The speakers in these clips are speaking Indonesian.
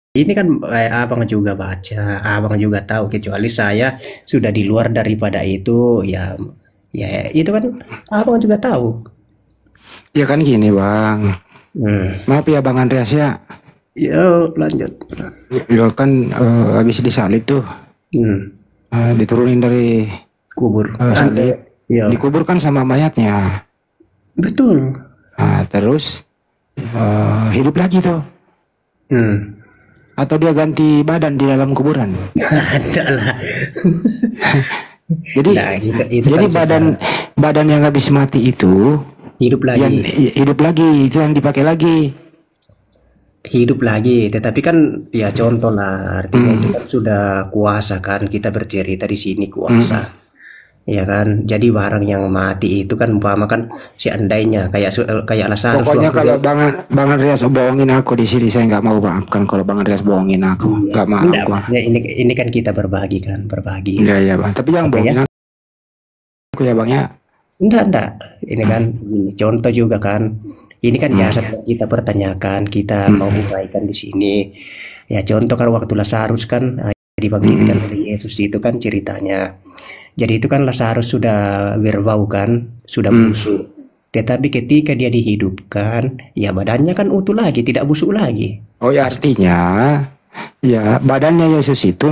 ini kan abang juga baca, abang juga tahu kecuali saya sudah di luar daripada itu ya, ya itu kan abang juga tahu. Ya kan gini bang, Hmm. maaf ya bang Andreas ya, Yo lanjut. ya kan habis disalib tuh, Hmm. diturunin dari Kubur. salib, Ya dikuburkan sama mayatnya. betul. Terus hidup lagi tuh, Hmm. atau dia ganti badan di dalam kuburan. Ada lah. Jadi Nah, itu jadi kan badan secara badan yang habis mati itu hidup yang lagi. hidup lagi, itu yang dipakai lagi. Hidup lagi, tetapi kan ya contoh lah, artinya itu Hmm, kan sudah kuasa kan, kita bercerita di sini kuasa. hmm. Ya kan, jadi barang yang mati itu kan umpama kan seandainya kayak kayak Lazarus Pokoknya waktu dia. kalau Bang Andreas bohongin aku di sini, saya nggak mau maafkan kalau Bang Andreas bohongin aku, Iya, nggak mau enggak aku. maksudnya ini kan kita berbagi kan, berbagi. Iya ya bang, tapi jangan Makanya bohongin aku ya bang ya. enggak, ini kan ini contoh juga kan. Ini kan Hmm, jasad yang kita pertanyakan, kita mau hmm, uraikan di sini. Ya contoh kan waktu Lazarus kan dibangkitkan hmm, oleh Yesus itu kan ceritanya. Jadi itu kan Lazarus sudah berbau kan, sudah hmm. busuk. Tetapi ketika dia dihidupkan, ya badannya kan utuh lagi, tidak busuk lagi. Oh ya artinya ya badannya Yesus itu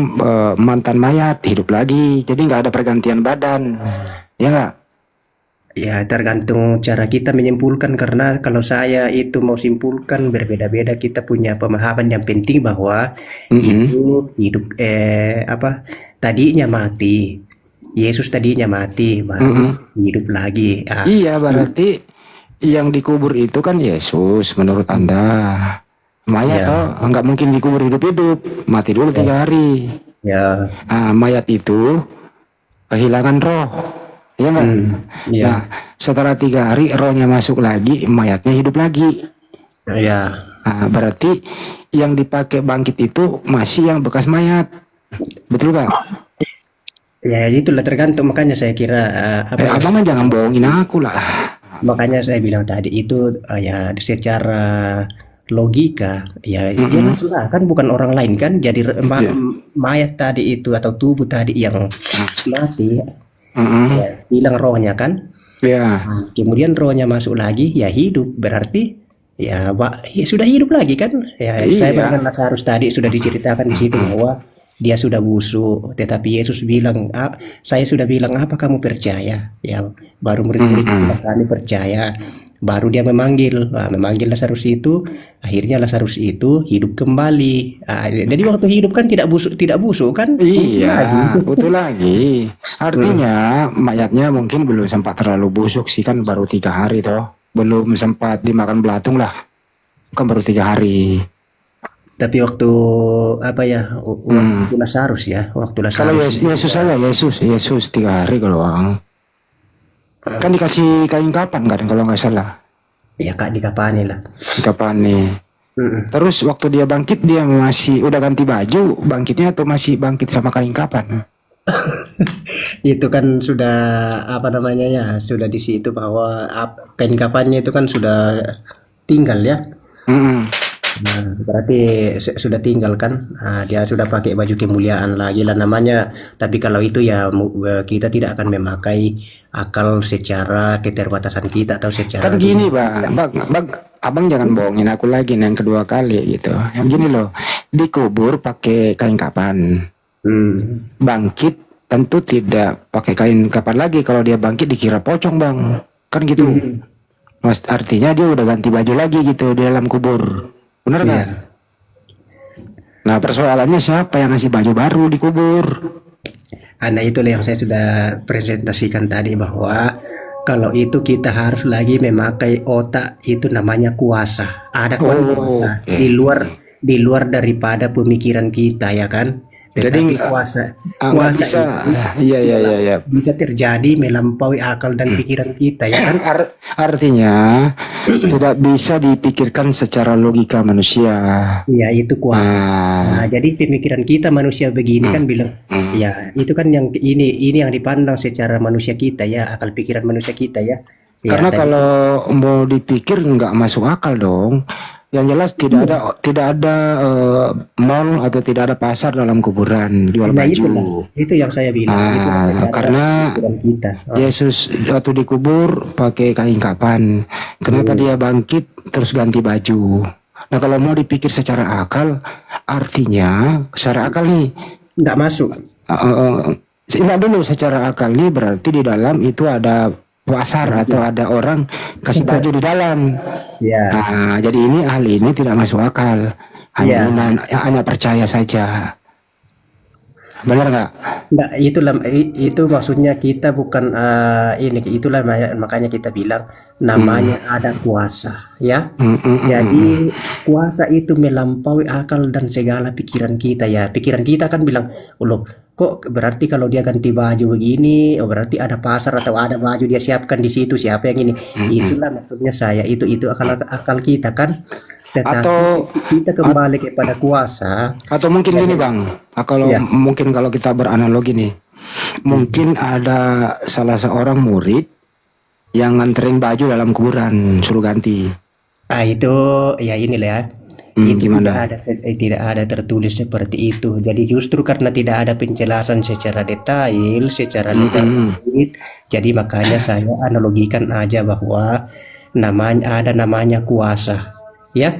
mantan mayat hidup lagi, jadi nggak ada pergantian badan, ya nggak? Ya tergantung cara kita menyimpulkan karena kalau saya itu mau simpulkan berbeda-beda kita punya pemahaman yang penting bahwa Mm-mm. itu hidup apa tadinya mati. Yesus tadinya mati baru Mm-mm. hidup lagi. Iya berarti yang dikubur itu kan Yesus menurut Anda. Mayat Ya, toh nggak mungkin dikubur hidup-hidup, mati dulu ya, 3 hari. ya, Mayat itu kehilangan roh, ya nggak? Nah, ya, setelah 3 hari rohnya masuk lagi, mayatnya hidup lagi. ya. Berarti yang dipakai bangkit itu masih yang bekas mayat, betul nggak? Ya itulah tergantung makanya saya kira apa ya Abang kan jangan bohongin aku lah. makanya saya bilang tadi itu ya secara logika ya Mm-mm. jelaslah kan bukan orang lain kan jadi Iya. mayat tadi itu atau tubuh tadi yang mati Mm-mm. ya hilang rohnya kan. Ya, Kemudian rohnya masuk lagi ya hidup berarti ya, ya sudah hidup lagi kan ya saya iya. dengan Lazarus tadi sudah diceritakan di situ bahwa dia sudah busuk tetapi Yesus bilang saya sudah bilang apa kamu percaya ya baru murid-murid bilang Mm-mm. kami percaya baru dia memanggil Lazarus itu akhirnya Lazarus itu hidup kembali. Jadi waktu hidup kan tidak busuk kan utuh Iya, lagi. utuh lagi. Hmm. Artinya mayatnya mungkin belum sempat terlalu busuk sih kan baru 3 hari toh. Belum sempat dimakan belatung lah. Kan baru 3 hari. Tapi waktu apa ya Hmm. waktu Lazarus ya waktu Kalau Lazarus itu Yesus ya, saja Yesus 3 hari kalau bang. Kan dikasih kain kapan kan kalau nggak salah. ya kak dikapani lah. Kapan nih? Mm-mm. Terus waktu dia bangkit dia masih udah ganti baju bangkitnya atau masih bangkit sama kain kapan? Itu kan sudah apa namanya ya sudah di situ bahwa kain kafannya itu kan sudah tinggal ya. Mm-mm. Nah, berarti sudah tinggal kan. Dia sudah pakai baju kemuliaan lagi lah namanya. Tapi kalau itu ya kita tidak akan memakai akal secara keterbatasan kita atau Kan secara gini logika kita. bang, abang jangan bohongin aku lagi nih yang kedua kali gitu. Yang gini loh, dikubur pakai kain kapan, Hmm. bangkit tentu tidak pakai kain kapan lagi. Kalau dia bangkit dikira pocong bang, kan gitu. Hmm. Mas artinya dia udah ganti baju lagi gitu di dalam kubur, bener nggak? Iya. Nah persoalannya siapa yang ngasih baju baru di kubur? Nah itulah yang saya sudah presentasikan tadi bahwa kalau itu kita harus lagi memakai otak itu namanya kuasa. Ada kan Oh, kuasa oke. di luar daripada pemikiran kita ya kan. Jadi Tetapi kuasa nggak kuasa bisa, itu iya iya iya iya. bisa terjadi melampaui akal dan pikiran kita ya kan. Artinya tidak bisa dipikirkan secara logika manusia. Iya itu kuasa. Nah, Nah, jadi pemikiran kita manusia begini hmm, kan bilang, hmm. ya itu kan yang ini yang dipandang secara manusia kita ya, akal pikiran manusia kita ya. Ya Karena tadi kalau mau dipikir nggak masuk akal dong. Yang jelas tidak ada mall atau tidak ada pasar dalam kuburan jual Nah baju. itu yang saya bilang. Karena kita. Yesus waktu dikubur pakai kain kapan. Kenapa dia bangkit terus ganti baju? Nah kalau mau dipikir secara akal, artinya secara akal nih nggak masuk. Ingat dulu secara akal nih berarti di dalam itu ada pasar atau ada orang kasih baju di dalam. Ya. Nah, jadi ini ahli ini tidak masuk akal. Hanya percaya saja. Benar nggak? Nggak, itu maksudnya kita bukan ini, itulah makanya kita bilang namanya ada kuasa, ya. Jadi kuasa itu melampaui akal dan segala pikiran kita, ya. Pikiran kita kan bilang, loh, kok berarti kalau dia ganti baju begini, oh berarti ada pasar atau ada baju dia siapkan di situ, siapa yang ini? Itulah maksudnya saya, itu akal kita kan. Tetapi Atau kita kembali kepada kuasa. Atau mungkin gini bang, mungkin kalau kita beranalogi nih, mungkin ada salah seorang murid yang nganterin baju dalam kuburan suruh ganti. Itu ya inilah ya. Itu Gimana? tidak ada tertulis seperti itu. Jadi justru karena tidak ada penjelasan secara detail, secara literal, jadi makanya saya analogikan aja bahwa namanya kuasa. Ya.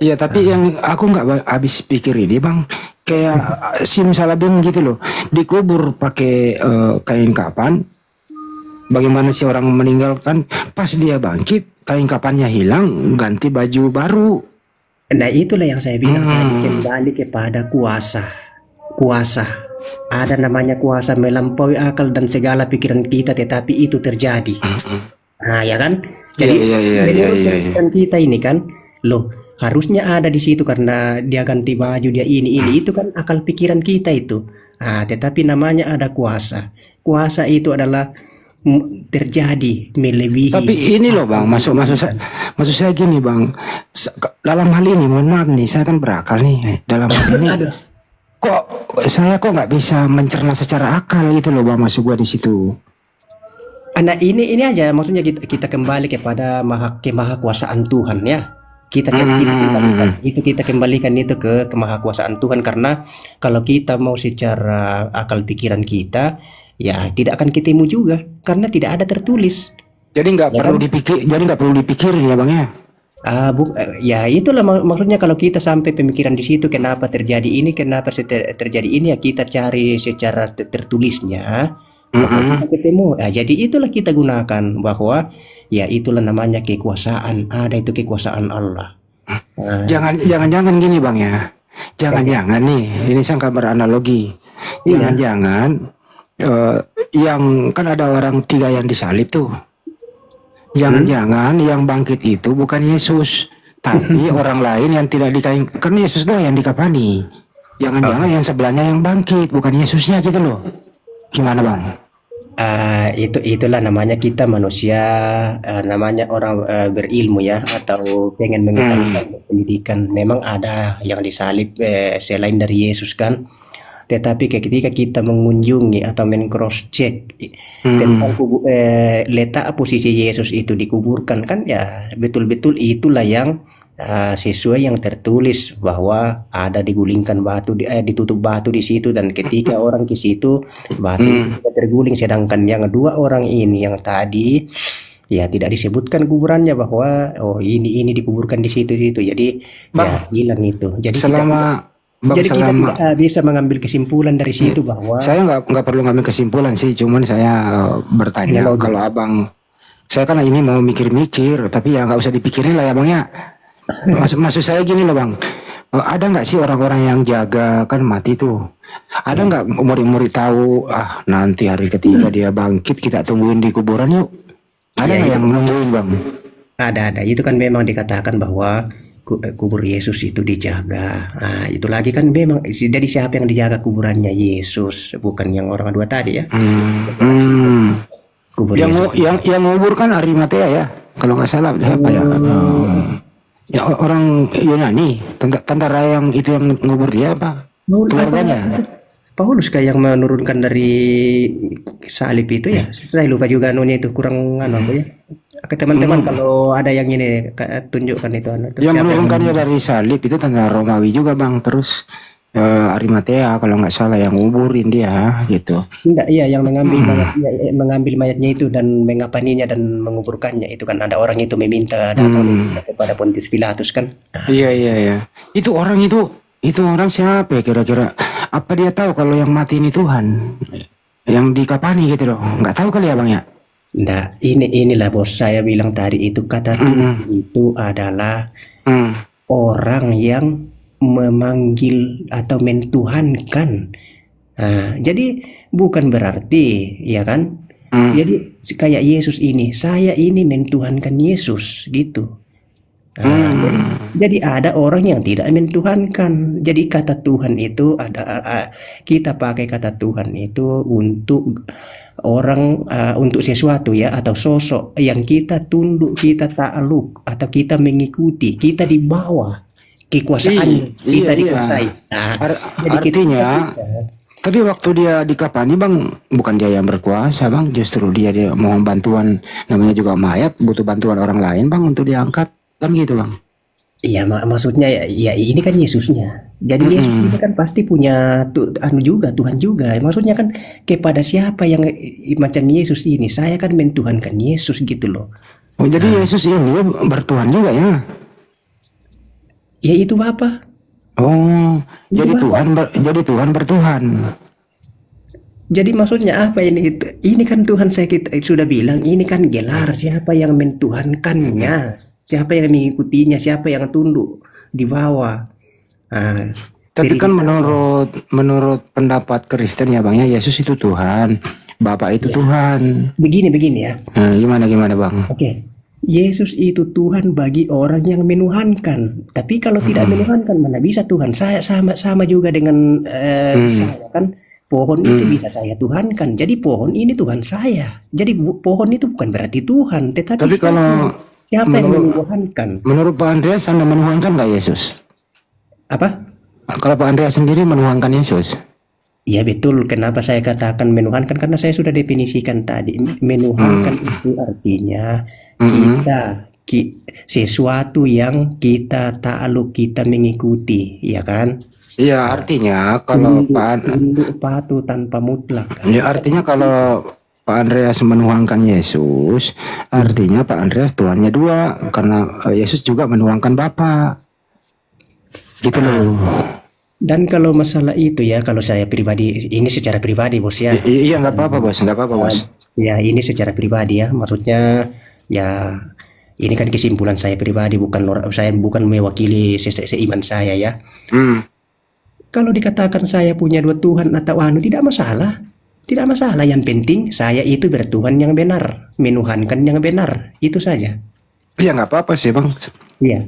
Iya, tapi yang aku nggak habis pikir ini bang, kayak simsalabim gitu loh, dikubur pakai kain kapan. Bagaimana sih orang meninggalkan, pas dia bangkit kain kapannya hilang, ganti baju baru. Nah itulah yang saya bilang tadi, kembali kepada kuasa. Kuasa. Ada namanya kuasa melampaui akal dan segala pikiran kita, tetapi itu terjadi. Nah ya kan, jadi pikiran kita ini kan, loh harusnya ada di situ karena dia ganti baju, dia ini itu kan akal pikiran kita itu. Nah, tetapi namanya ada kuasa. Kuasa itu adalah terjadi melebihi. Tapi ini loh bang, maksud saya gini bang, dalam hal ini mohon maaf nih, saya kan berakal nih dalam hal ini. saya kok nggak bisa mencerna secara akal gitu loh bang, maksud gua di situ. Nah ini aja maksudnya kita kembali kepada kemahakuasaan Tuhan, ya. Kita kembalikan itu ke kemahakuasaan Tuhan, karena kalau kita mau secara akal pikiran kita, ya tidak akan ketemu juga karena tidak ada tertulis. Jadi nggak perlu dipikirin ya bang ya. Ya itulah maksudnya, kalau kita sampai pemikiran di situ, kenapa terjadi ini, terjadi ini, ya kita cari secara tertulisnya. Kita ketemu, jadi itulah kita gunakan bahwa ya itulah namanya kekuasaan, ada itu kekuasaan Allah. Jangan gini bang ya, jangan nih, ini sangka beranalogi, jangan yang kan ada orang 3 yang disalib tuh, jangan yang bangkit itu bukan Yesus, tapi orang lain yang tidak dikain, karena Yesus doang yang dikapani, jangan yang sebelahnya yang bangkit bukan Yesusnya gitu loh. Gimana bang? Itulah namanya kita manusia, namanya orang berilmu ya, atau pengen mengetahui pendidikan. Memang ada yang disalib selain dari Yesus kan, tetapi ketika kita mengunjungi atau men-cross check tentang letak posisi Yesus itu dikuburkan kan, ya betul-betul itulah yang sesuai yang tertulis bahwa ada digulingkan batu, ditutup batu di situ, dan ketika orang ke situ batu itu terguling, sedangkan yang 2 orang ini yang tadi ya tidak disebutkan kuburannya, bahwa ini dikuburkan di situ. Jadi ya hilang itu. Jadi kita tidak bisa mengambil kesimpulan dari situ bahwa saya nggak perlu ngambil kesimpulan sih, cuman saya bertanya kalau abang, saya kan ini mau mikir-mikir, tapi ya nggak usah dipikirin lah ya bang ya. Maksud saya gini loh bang, ada nggak sih orang-orang yang jaga kan mati tuh, ada nggak murid-murid tahu nanti hari ketiga dia bangkit, kita tungguin di kuburan yuk, ada nggak yang nungguin bang? Ada, itu kan memang dikatakan bahwa kubur Yesus itu dijaga. Nah itu lagi kan memang, jadi siapa yang dijaga kuburannya? Yesus, bukan yang orang 2 tadi ya. Kubur yang ngubur kan Arimatea ya, kalau nggak salah siapa ya? Ya orang Yunani, tentara yang itu yang ngubur dia apa? Keluarganya. Paulus kayak yang menurunkan dari salib itu ya. Saya lupa juga anunya itu kurang anu aku ya. Ke teman-teman kalau ada yang ini tunjukkan itu anu. Yang Siapa yang menurunkannya dari salib itu tentara Romawi juga bang. Terus Arimatea kalau nggak salah yang nguburin dia gitu. Enggak, iya yang mengambil mayatnya, mengambil mayatnya itu dan mengapaninya dan menguburkannya itu kan ada orang itu meminta datang kepada Pontius Pilatus kan. Iya iya iya. Itu orang siapa ya kira-kira? Apa dia tahu kalau yang mati ini Tuhan? Yang dikapani gitu loh. Nggak tahu kali ya bang ya? Nah, inilah bos saya bilang tadi itu kata Tuhan itu adalah orang yang memanggil atau mentuhankan. Nah, jadi bukan berarti ya kan? Jadi kayak Yesus ini, saya ini mentuhankan Yesus gitu. Jadi ada orang yang tidak mentuhankan. Jadi kata Tuhan itu ada kita pakai kata Tuhan itu untuk orang untuk sesuatu ya atau sosok yang kita tunduk, kita takluk atau kita mengikuti, kita di bawah kekuasaan kita dikuasai. Nah, jadi artinya tapi waktu dia dikapani bang, bukan dia yang berkuasa bang, justru dia mohon bantuan, namanya juga mayat, butuh bantuan orang lain bang untuk diangkat. Kan gitu bang. Iya maksudnya ya ini kan Yesusnya. Jadi Yesus ini kan pasti punya anu juga Tuhan juga. Maksudnya kan kepada siapa yang macam Yesus ini, saya kan mentuhankan Yesus gitu loh. Oh jadi Yesus ini bertuhan juga ya? Ya itu Bapa. Oh Itu jadi Bapa. jadi Tuhan bertuhan. Jadi maksudnya apa ini? Ini kan Tuhan kita sudah bilang ini kan gelar siapa yang mentuhankannya. Siapa yang mengikutinya, siapa yang tunduk di bawah. Tapi kan menurut pendapat Kristen ya bang ya, Yesus itu Tuhan, Bapa itu Tuhan. Begini ya. Gimana bang? Oke. Yesus itu Tuhan bagi orang yang menuhankan. Tapi kalau tidak menuhankan mana bisa Tuhan? Saya sama juga dengan saya kan pohon itu bisa saya tuhankan. Jadi pohon ini Tuhan saya. Jadi pohon itu bukan berarti Tuhan, tetapi kalau siapa yang menuhankan? Menurut Pak Andreas Anda menuhankan nggak Yesus? Apa? Kalau Pak Andreas sendiri menuhankan Yesus? Ya betul, kenapa saya katakan menuhankan? Karena saya sudah definisikan tadi. Menuhankan itu artinya sesuatu yang kita takluk, kita mengikuti, ya kan? Iya, artinya kalau tunduk patuh tanpa mutlak. Kan? Ya artinya kalau Pak Andreas menuhankan Yesus, artinya Pak Andreas Tuhannya dua, karena Yesus juga menuhankan Bapa. Gitu loh. Dan kalau masalah itu ya, kalau saya pribadi, ini secara pribadi bos ya. Iya nggak apa-apa bos, Ya ini secara pribadi ya, maksudnya ya ini kan kesimpulan saya pribadi, saya bukan mewakili seiman saya ya. Kalau dikatakan saya punya dua Tuhan atau tidak masalah. Tidak masalah, yang penting saya itu bertuhan yang benar, menuhankan yang benar, itu saja. Iya nggak apa-apa sih bang. Iya.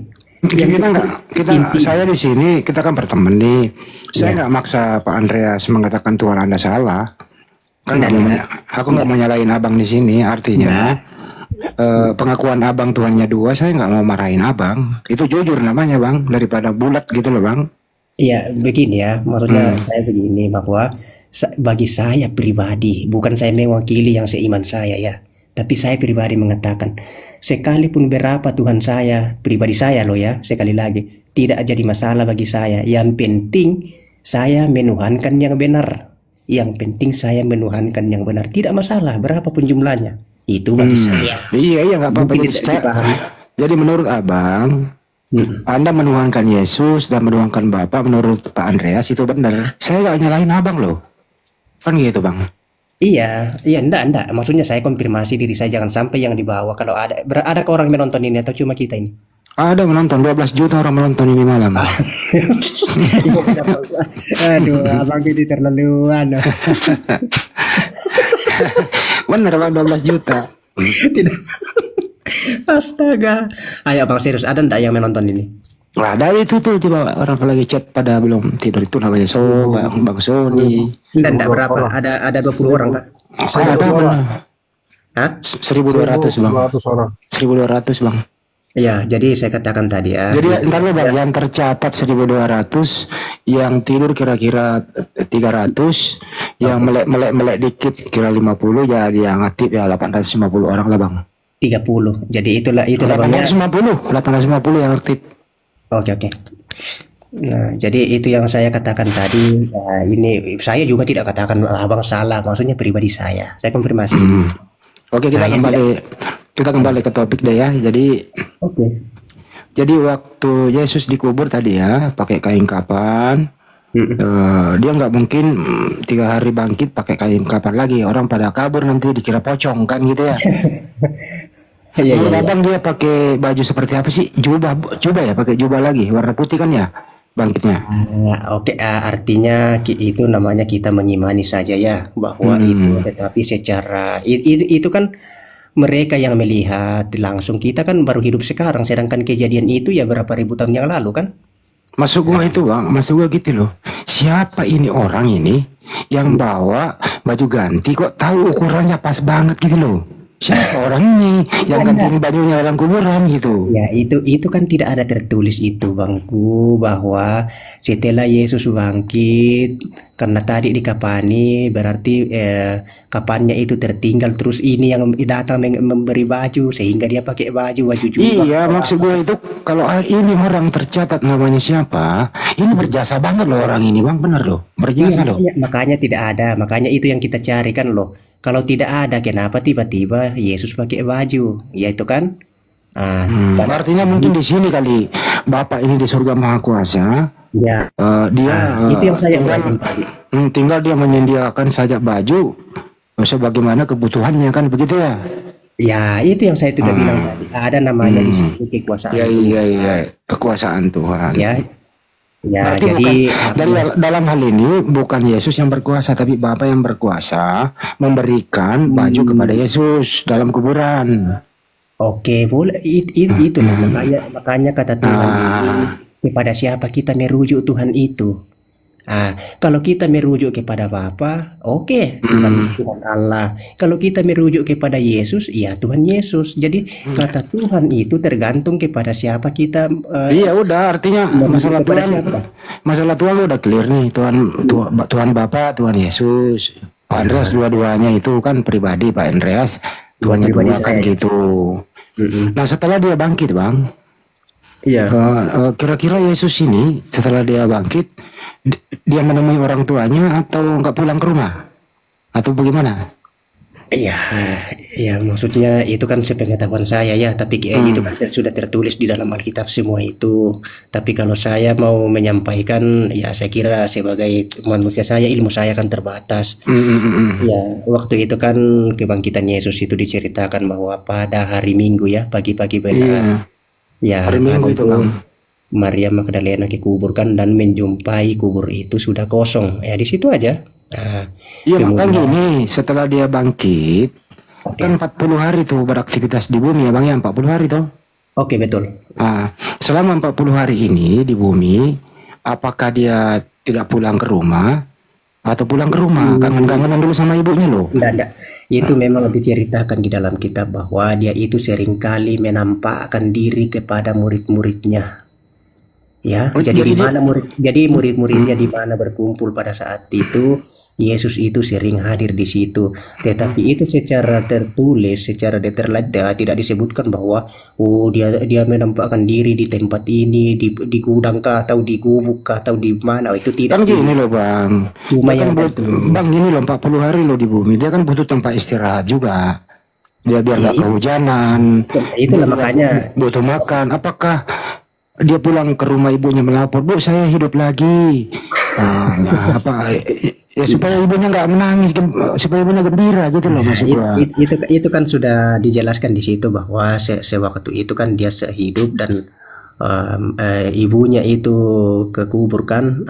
Saya di sini kita kan berteman nih. Saya nggak maksa Pak Andreas mengatakan Tuhan Anda salah. Kan aku nggak mau nyalain abang di sini. Artinya pengakuan abang Tuhannya dua, saya nggak mau marahin abang. Itu jujur namanya bang, daripada bulat gitu loh bang. Iya begini ya, maksudnya saya begini bahwa bagi saya pribadi, bukan saya mewakili yang seiman saya ya. Tapi saya pribadi mengatakan, sekalipun berapa Tuhan saya, pribadi saya loh ya, sekali lagi, tidak jadi masalah bagi saya. Yang penting saya menuhankan yang benar. Yang penting saya menuhankan yang benar. Tidak masalah berapapun jumlahnya. Itu bagi saya. Iya nggak apa-apa. Jadi menurut abang, Anda menuhankan Yesus dan menuhankan Bapa, menurut Pak Andreas itu benar. Saya nggak nyalahin abang loh. Kan gitu bang. Iya, enggak. Maksudnya saya konfirmasi diri saya, jangan sampai yang dibawa. Kalau ada orang menonton ini atau cuma kita ini? Ada menonton, 12 juta orang menonton ini malam. Aduh, abang ini terlaluan. Bener bang, 12 juta. Tidak. Astaga. Ayo bang serius, ada enggak yang menonton ini? Ada itu tuh coba orang lagi chat pada belum tidur itu namanya Bang Sony. Enggak berapa? Ada 20 orang Pak. Ada benar. Hah? 1.200 bang. 1.200 bang. Ya, jadi saya katakan tadi ya, Jadi itu ntar lo bang, yang tercatat 1.200, yang tidur kira-kira 300, yang oke, melek dikit kira 50, ya yang aktif ya 850 orang lah bang. 30. Jadi itulah Bang ya. 850 yang aktif. Oke, oke. Nah, jadi itu yang saya katakan tadi. Nah, ini saya juga tidak katakan abang salah, maksudnya pribadi saya konfirmasi. Hmm. Oke, Saya tidak. kita Ya, kembali ke topik deh ya. oke. Jadi waktu Yesus dikubur tadi ya, pakai kain kapan. Mm-mm. Dia nggak mungkin 3 hari bangkit pakai kain kapan lagi. Orang pada kabur nanti dikira pocong kan gitu ya. Iya, iya, Menurut iya. abang dia pakai baju seperti apa sih? Jubah, jubah ya, pakai jubah lagi, warna putih kan ya, bangkitnya. Oke, artinya itu namanya kita mengimani saja ya bahwa itu, Hmm. tetapi secara itu kan mereka yang melihat langsung, kita kan baru hidup sekarang, sedangkan kejadian itu ya berapa ribu tahun yang lalu kan. Masuk gua itu bang, masuk gua gitu loh. Siapa ini orang ini yang bawa baju ganti kok tahu ukurannya pas banget gitu loh. Siapa orang ini yang gantiin bajunya dalam kuburan gitu. Ya, itu kan tidak ada tertulis itu, Bangku, bahwa setelah Yesus bangkit, karena tadi dikapani, berarti kapannya itu tertinggal, terus ini yang datang memberi baju sehingga dia pakai baju jubah. Iya, maksud gue itu kalau ini orang tercatat namanya siapa, ini berjasa banget loh orang ini bang, bener loh, Iya, berjasa loh. makanya tidak ada, makanya itu yang kita cari kan loh. Kalau tidak ada, kenapa tiba-tiba Yesus pakai baju? Ya itu kan. Ah, karena Artinya mungkin di sini kali Bapak ini di surga maha kuasa, ya, dia itu yang saya tinggal uraikan tadi. tinggal dia menyediakan saja baju sebagaimana kebutuhannya kan begitu ya. Ya, itu yang saya sudah bilang Ah, tadi. Ada namanya di hmm, situ ya kekuasaan iya Tuhan. iya kekuasaan Tuhan. Ya, ya. Berarti Jadi bukan apa dari ya? dalam hal ini bukan Yesus yang berkuasa tapi Bapa yang berkuasa memberikan baju kepada Hmm, Yesus dalam kuburan. oke, boleh. Itulah Hmm. makanya kata Tuhan itu, Nah, kepada siapa kita merujuk Tuhan itu. Kalau kita merujuk kepada Bapa, oke, hmm. Tuhan Allah. Kalau kita merujuk kepada Yesus, ya Tuhan Yesus. Jadi kata Tuhan itu tergantung kepada siapa kita Iya udah artinya merujuk kepada siapa. masalah Tuhan udah clear nih Tuhan Bapa Tuhan Yesus Pak Andreas Nah, dua-duanya itu kan pribadi Pak Andreas ya Tuhannya pribadi dua kan saya ya. gitu. Mm-mm. Nah setelah dia bangkit bang, Iya. kira-kira Yesus ini setelah dia bangkit dia menemui orang tuanya atau nggak pulang ke rumah atau bagaimana? Iya, ya maksudnya itu kan sepengetahuan saya ya, tapi itu Hmm. kan sudah tertulis di dalam Alkitab semua itu. Tapi kalau saya mau menyampaikan, ya saya kira sebagai manusia saya, ilmu saya kan terbatas. Hmm, hmm, hmm, hmm. Ya, waktu itu kan kebangkitan Yesus itu diceritakan bahwa pada hari Minggu ya, pagi-pagi benar. Iya Ya, hari Minggu itu bang. Maria Magdalena dikuburkan dan menjumpai kubur itu sudah kosong. Ya di situ aja. Nah, Iya kan kemudian, gini setelah dia bangkit kan oke, 40 hari tuh beraktivitas di bumi ya bang ya 40 hari tuh. oke betul. Selama 40 hari ini di bumi, apakah dia tidak pulang ke rumah atau pulang ke rumah? Hmm, Kangen-kangenan dulu sama ibunya loh. Enggak. Itu memang diceritakan di dalam kitab bahwa dia itu seringkali menampakkan diri kepada murid-muridnya. Ya, Oh, jadi jadi di dia, mana murid-muridnya di hmm, mana berkumpul pada saat itu, Yesus itu sering hadir di situ. Tetapi itu secara tertulis, secara detail tidak disebutkan bahwa dia menampakkan diri di tempat ini, di gudang kah atau di gubuk kah atau di mana. Oh, itu kan tidak. gini loh bang. Cuma Dia kan yang tertulis. bang gini loh 40 hari loh di bumi. Dia kan butuh tempat istirahat juga. Dia biar Ya, nggak kehujanan. Dia itulah juga makanya. butuh makan. Apakah dia pulang ke rumah ibunya melapor, Bu, saya hidup lagi. Ya, apa ya supaya ibunya nggak menangis, supaya ibunya gembira gitu loh Nah, maksud gua. itu kan sudah dijelaskan di situ bahwa sewaktu itu kan dia sehidup dan ibunya itu kekuburkan.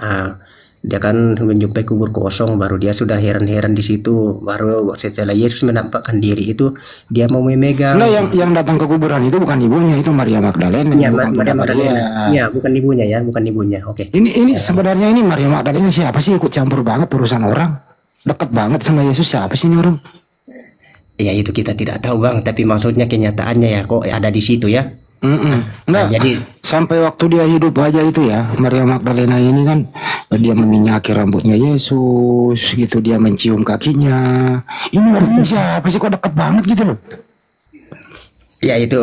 Dia kan menjumpai kubur kosong, baru dia sudah heran-heran di situ. Baru setelah Yesus menampakkan diri itu, dia mau Nah, memegang. yang datang ke kuburan itu bukan ibunya, itu Maria Magdalena, Iya, bukan Bunda Maria Maria. Magdalena. Iya, bukan ibunya ya, bukan ibunya. Oke. Ini sebenarnya ini Maria Magdalena siapa sih ikut campur banget urusan orang? Deket banget sama Yesus siapa sih ini orang? Ya itu kita tidak tahu Bang, tapi maksudnya kenyataannya ya kok ada di situ ya. Enggak, jadi sampai waktu dia hidup aja itu ya, Maria Magdalena ini kan dia meminyaki rambutnya Yesus gitu, dia mencium kakinya. Ini orangnya siapa sih, kok deket banget gitu loh. ya itu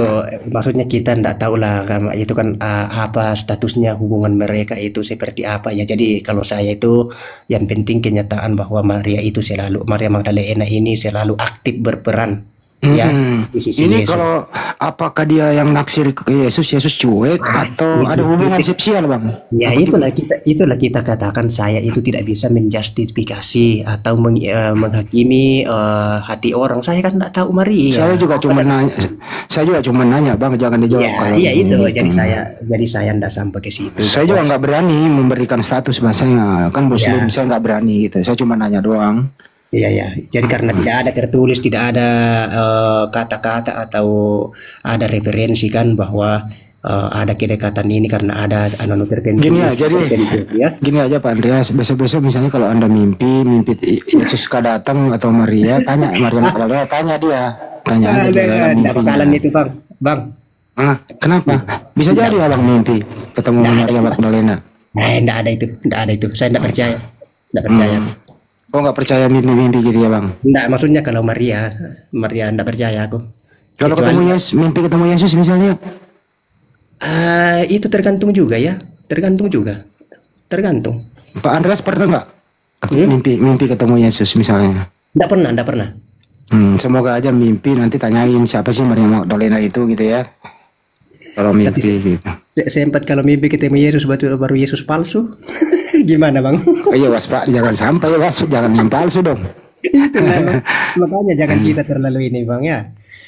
maksudnya kita ndak tahu lah karena itu kan apa statusnya hubungan mereka itu seperti apa ya. Jadi kalau saya itu yang penting kenyataan bahwa Maria Magdalena ini selalu aktif berperan ya di sisi Ini Yesus. kalau apakah dia yang naksir ke Yesus, Yesus cuek atau ada hubungan seksual bang? Ya Apa itulah gimana? kita katakan saya itu tidak bisa menjustifikasi atau menghakimi hati orang. Saya kan tidak tahu Saya Maria. juga cuma nanya, saya juga cuma nanya bang, jangan dijawab Iya, kalau iya itu. gitu. Jadi saya tidak sampai ke situ Saya bahwa juga nggak berani memberikan status bahasanya kan Muslim, ya, saya nggak berani gitu. Saya cuma nanya doang. iya ya. Jadi karena tidak ada tertulis, tidak ada kata-kata atau ada referensi kan bahwa ada kedekatan ini karena ada anu tertentu Gini ya, unsur jadi tertentu ya. gini aja Pak Andreas, besok-besok misalnya kalau Anda mimpi Yesus datang atau Maria, tanya Maria Magdalena, tanya aja dia dalam Tidak bakalan mimpinya. itu bang, bang. Ah, kenapa? Bisa jadi abang mimpi ketemu Maria Magdalena. Tidak ada itu, tidak ada itu. Saya tidak percaya, tidak percaya. Oh nggak percaya mimpi-mimpi gitu ya bang? Enggak, maksudnya kalau Maria enggak percaya aku. Kalau Kecuali ketemu Yesus, mimpi ketemu Yesus misalnya, itu tergantung juga ya, tergantung juga, tergantung. Pak Andreas pernah nggak Hmm? mimpi ketemu Yesus misalnya? Enggak pernah, enggak pernah. Semoga aja mimpi nanti tanyain siapa sih Maria Magdalena itu gitu ya. Kalau Tapi mimpi gitu. sempat kalau mimpi ketemu Yesus baru Yesus palsu. Gimana bang? Oh iya waspada, jangan sampai jangan yang palsu dong. Itulah, makanya jangan kita terlalu ini bang ya.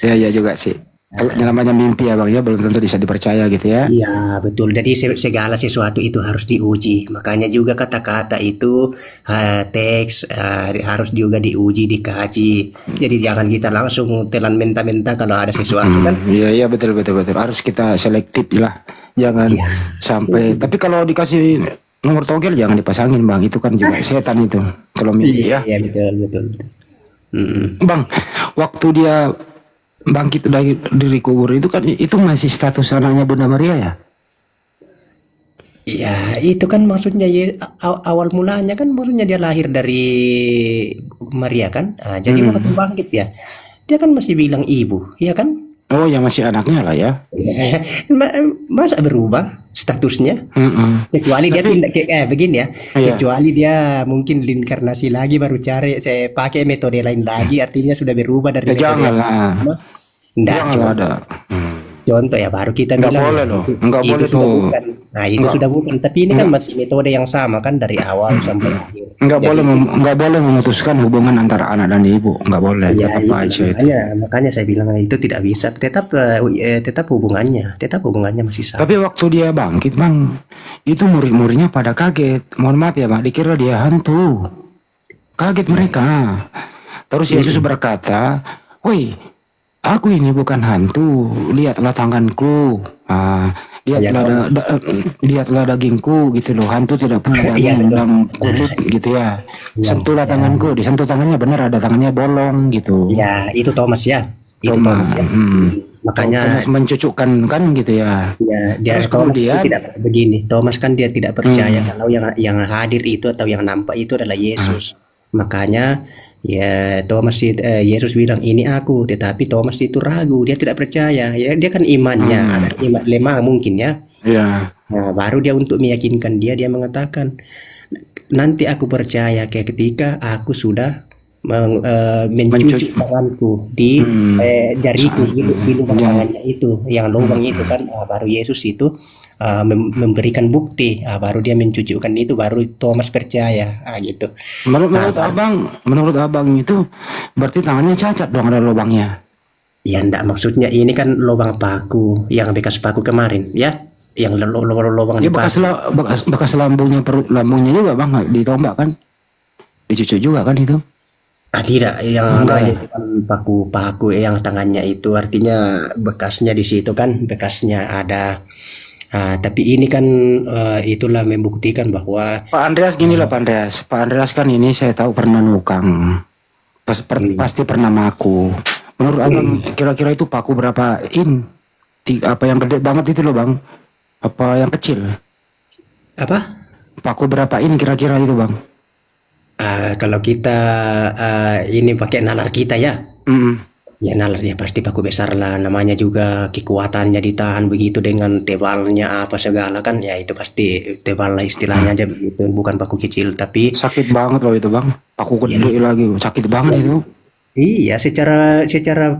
Ya juga sih. Kalau namanya mimpi ya bang ya belum tentu bisa dipercaya gitu ya. Iya betul. Jadi segala sesuatu itu harus diuji. Makanya juga kata-kata itu teks harus juga diuji, dikaji. Jadi jangan kita langsung telan menta-menta kalau ada sesuatu kan. Iya betul. Harus kita selektif lah. Jangan sampai. Tapi kalau dikasih nomor togel jangan dipasangin bang. Itu kan juga setan itu. Kalau mimpi ya. Iya betul. Mm-mm. Bang, waktu dia bangkit dari kubur itu kan itu masih status anaknya Bunda Maria ya? Iya, itu kan maksudnya ya, awal mulanya kan maksudnya dia lahir dari Maria kan. Jadi waktu bangkit ya, dia kan masih bilang ibu, ya kan? Oh ya masih anaknya lah ya. Masa berubah statusnya? Kecuali dia Tapi tindak begini ya. iya. Kecuali dia mungkin reinkarnasi lagi baru cari saya pakai metode lain lagi, artinya sudah berubah dari Ya metode jangan yang lah. lama. Nggak, Jangan lah ada. contoh ya baru kita Nggak bilang boleh loh. Nggak itu boleh sudah tuh. bukan. Nah itu Nggak. sudah bukan. Tapi ini kan masih metode yang sama kan dari awal sampai akhir. Nggak Jadi boleh nggak boleh memutuskan hubungan antara anak dan ibu. Nggak boleh. ya Tetap itu aja itu. makanya saya bilang itu tidak bisa. Tetap hubungannya masih sama. Tapi waktu dia bangkit bang, itu murid-muridnya pada kaget. Mohon maaf ya bang, dikira dia hantu. Kaget mereka. Terus Yesus berkata, "Woi, aku ini bukan hantu. Lihatlah tanganku. Lihatlah lihatlah dagingku gitu loh. Hantu tidak pernah Iya daging betul. dan kulit gitu ya. Iya, Sentuhlah tanganku. Disentuh tangannya benar ada tangannya bolong gitu. ya itu Thomas ya. Itu Thomas, Thomas ya. Makanya Thomas mencucukkan kan gitu ya. ya dia Terus Thomas itu kemudian, tidak begini. Thomas kan dia tidak percaya kalau yang hadir itu atau yang nampak itu adalah Yesus. Makanya ya Yesus bilang ini aku, tetapi Thomas itu ragu, dia tidak percaya. Ya dia kan imannya ada iman lemah mungkin ya. ya. Nah, baru dia untuk meyakinkan dia mengatakan nanti aku percaya ketika aku sudah mencuci tanganku di jariku di lubang tangannya itu yang lubang itu kan baru Yesus itu memberikan bukti baru dia mencucikan itu baru Thomas percaya gitu. Menurut abang itu berarti tangannya cacat dong, ada lubangnya. Ya enggak, maksudnya ini kan lubang paku yang bekas paku kemarin ya, yang lubang Ya di paku. bekas lambungnya, perut lambungnya juga bang ditombak kan, dicucuk juga kan itu. Tidak, yang Enggak ya? itu kan paku yang tangannya itu artinya bekasnya di situ kan, bekasnya ada. Tapi ini kan itulah membuktikan bahwa Pak Andreas gini loh Pak Andreas kan ini saya tahu pernah nukang, pasti pernah maku. Menurut abang kira-kira itu paku berapa in? Apa yang gede banget itu loh bang? Apa yang kecil? Apa? Paku berapa ini kira-kira itu bang? Kalau kita ini pakai nalar kita ya, Mm-mm. ya nalar ya pasti paku besar lah. Namanya juga kekuatannya ditahan begitu dengan tebalnya apa segala kan, ya itu pasti tebal lah istilahnya aja begitu. Bukan paku kecil tapi Sakit banget loh itu bang. Paku ya, gede lagi, sakit banget itu. iya secara secara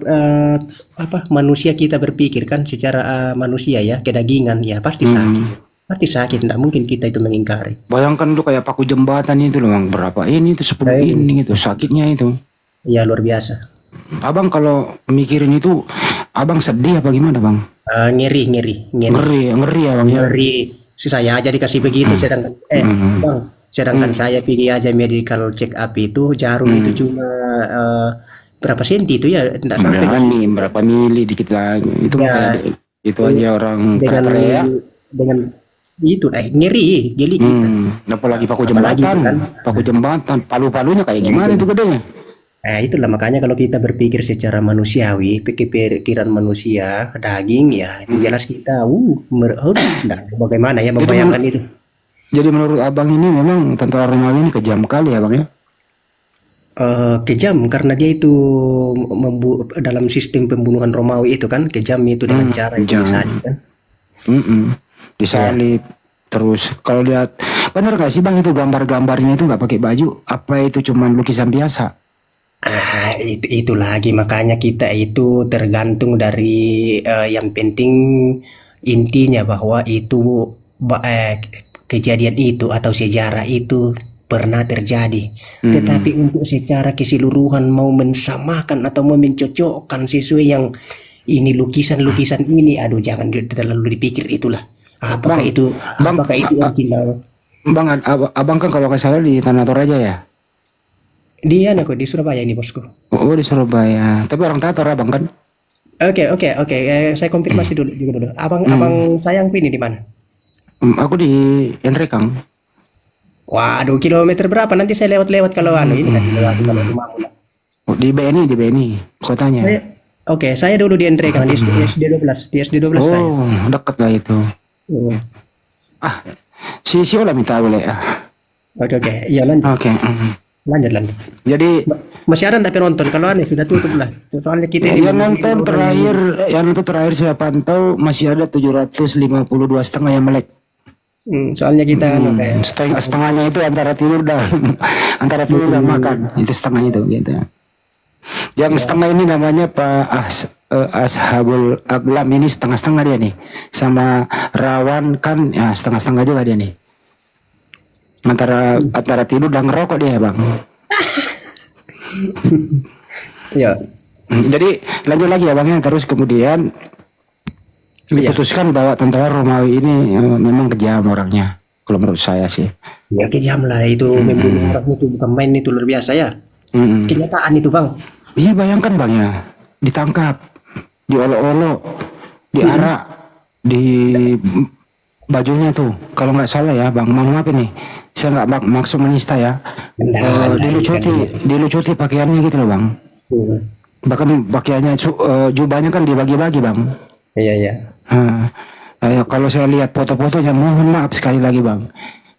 apa manusia kita berpikir kan secara manusia ya kedagingan ya pasti sakit. Mm. Pasti sakit, tidak mungkin kita itu mengingkari. Bayangkan lu kayak paku jembatan itu loh bang. Berapa ini itu 10 Eh, ini itu sakitnya itu. ya luar biasa. Abang kalau mikirin itu, abang sedih apa gimana bang? Ngeri, ngeri, ngeri. Ngeri, ngeri ya bang ya. Ngeri. Saya aja dikasih begitu, sedangkan Hmm. bang, sedangkan saya pergi aja medical check up itu jarum itu cuma berapa senti itu ya, tidak sampai Berapa nih, berapa mili dikit lagi. Itu ya kayak itu aja orang dengan teriak. dengan itu ngeri, geli kita. Apalagi paku Apalagi itu jembatan, kan, paku jembatan, palu-palunya kayak gimana itu gedenya? itulah makanya kalau kita berpikir secara manusiawi, pikiran manusia, daging ya, itu jelas kita, nah, bagaimana ya Jadi, membayangkan itu. jadi menurut abang ini memang tentara Romawi ini kejam kali ya bang ya? Kejam karena dia itu dalam sistem pembunuhan Romawi itu kan kejam itu dengan cara itu Kejam. disalib kan. Ya, Disalib. Terus kalau lihat, benar gak sih bang itu gambar-gambarnya itu nggak pakai baju? Apa itu cuman lukisan biasa? itu lagi makanya kita itu tergantung dari yang penting intinya bahwa itu kejadian itu atau sejarah itu pernah terjadi. Tetapi untuk secara keseluruhan mau mensamakan atau mau mencocokkan sesuai yang ini lukisan-lukisan ini, aduh jangan terlalu dipikir itulah. Apakah Bang, itu bang, apakah itu original? bang, abang kan kalau nggak salah di Tanah Toraja ya? Dia kok di Surabaya ini bosku. Oh di Surabaya. Tapi orang Tator abang kan? Oke. Saya konfirmasi dulu juga dulu. Abang sayang ini di mana? Aku di Enrekang. Waduh, kilometer berapa? Nanti saya lewat-lewat kalau ini kan lewat kalau rumahmu. Oh, di BNI kotanya. Oke, saya dulu di Andre kan di SD 12, di SD 12 saya. Oh, dekat lah itu. Hmm. Ah, si Ola minta boleh. Oke. Ya lanjut. Oke. Lanjut. Jadi Masih ada tapi nonton kalau aneh sudah tutup lah. Soalnya kita yang nonton terakhir saya pantau masih ada 752 setengah yang melek. soalnya kita kayak Setengahnya itu antara tidur dan makan. Itu setengahnya itu gitu. Yang setengah ini namanya Pak Ashabul Aglam ini setengah-setengah dia nih. Sama Rawan kan ya setengah-setengah juga dia nih. Antara tidur dan ngerokok dia bang. ya. Jadi lanjut lagi ya bang ya. Terus kemudian diputuskan bahwa tentara Romawi ini memang kejam orangnya. Kalau menurut saya sih. Ya kejam lah itu membunuh orang itu bukan main itu luar biasa ya. Kenyataan itu bang. Iya bayangkan bang ya. Ditangkap, diolok-olok, diarak, di bajunya tuh. Kalau nggak salah ya bang, maaf ini. Saya nggak maksud menista ya. Dilucuti pakaiannya gitu loh bang. Bahkan pakaiannya jubahnya kan dibagi-bagi bang. Iya. Kalau saya lihat foto-fotonya, mohon maaf sekali lagi bang.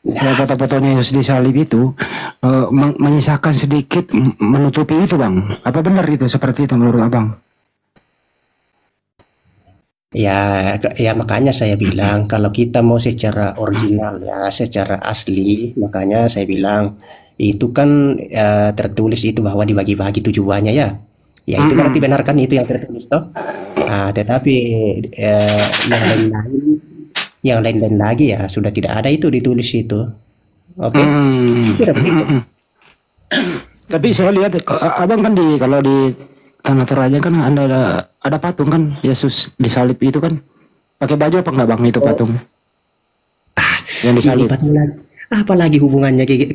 Foto-fotonya Yesus disalib itu menyisakan sedikit menutupi itu bang. Apa benar itu seperti itu menurut abang? Ya makanya saya bilang kalau kita mau secara original ya, secara asli, makanya saya bilang itu kan tertulis itu bahwa dibagi-bagi tujuannya ya. Ya itu berarti benar kan itu yang tertulis toh. Tetapi yang lain-lain lagi ya sudah tidak ada itu ditulis itu. Oke. Kira begitu. Tapi saya lihat abang kan kalau di Tanah Toraja kan ada patung kan Yesus disalib itu kan pakai baju apa enggak bang itu patung yang disalib? Ini patung lagi. Apalagi hubungannya ke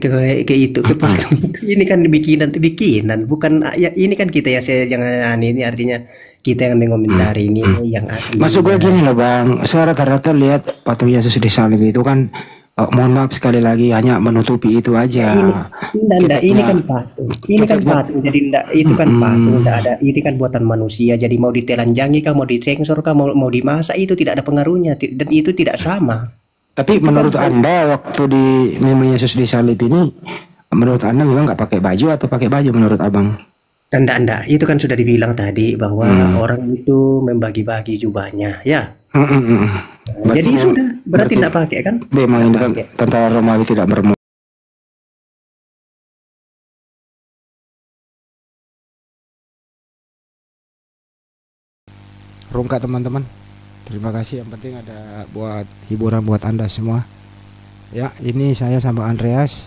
itu ke patung itu? Ini kan bikinan bukan ya ini kan kita yang ini artinya kita yang mengomentari ini yang asli. Maksud gue gini loh bang, saya rata-rata lihat patung Yesus disalib itu kan mohon maaf sekali lagi, hanya menutupi itu Ya aja. ini Kita ini punya kan patung. Ini kita kan punya patung. Jadi ndak itu kan patung, mm, ndak ada ini kan buatan manusia. Jadi mau ditelanjangi kah, mau disensor kah, mau dimasak itu tidak ada pengaruhnya dan itu tidak sama. tapi Itu kan menurut Anda waktu di meme Yesus disalib ini, menurut Anda memang nggak pakai baju atau pakai baju menurut Abang? enggak, itu kan sudah dibilang tadi bahwa Hmm. orang itu membagi-bagi jubahnya, ya. Mm, mm, mm. Nah, Berarti jadi sudah, berarti berarti tidak pakai kan? memang Tidak ini kan pakai. tentara Romawi tidak bermuka teman-teman. Terima kasih, yang penting ada buat hiburan buat Anda semua. Ya, ini saya sama Andreas.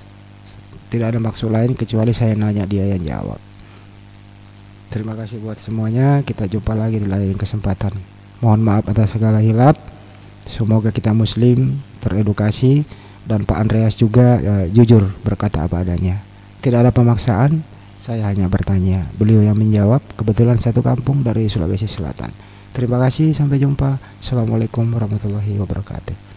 Tidak ada maksud lain kecuali saya nanya, dia yang jawab. Terima kasih buat semuanya. Kita jumpa lagi di lain kesempatan. Mohon maaf atas segala hilap. Semoga kita muslim teredukasi dan Pak Andreas juga jujur berkata apa adanya. Tidak ada pemaksaan. Saya hanya bertanya. Beliau yang menjawab. Kebetulan satu kampung dari Sulawesi Selatan. Terima kasih. Sampai jumpa. Assalamualaikum warahmatullahi wabarakatuh.